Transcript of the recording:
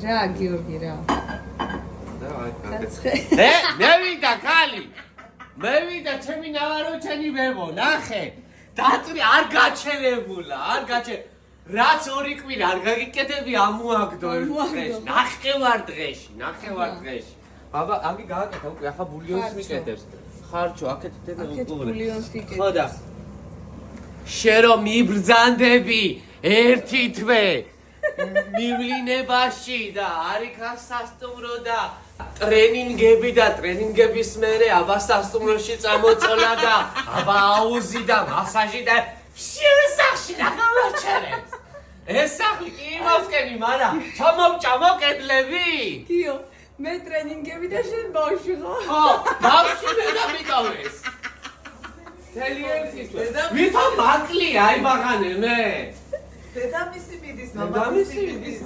რა გიორგი რა მე ვიდა ხალი მე ვიდა ჩემი ნავაროჩენი ვებო ნახე დაწვი არ გაჩერებულა არ გაჩე რაც ორი კვირა არ გაგიკეთები ამოაგდო ერთ დღეში ნახევარ დღეში ბაბა ამი გააკეთა უკვე ახლა ბულიონს მიკეთებს ხარჩო აქეთ დედა ბულიონს იკეთებს ხო და შერო მიბრძანდები ერთი თვე მივლინებაში და არიქა სასტუმრო და ტრენინგების მერე აბა სასტუმროში წამოწოლა და აბა აუზი და მასაჟი და შევსახში რა გამარჩენებს ეს სახლი კი იმავსკენი მარა ჩამოვჭამო კედლები კიო მე ტრენინგები და შენ ბავშვი ხო ბავშვი და მიტოვეს თელი ერთი თვე ვითომ მაკლია აი ბაღანე მე დედამისი მიდის, მამამისი მიდის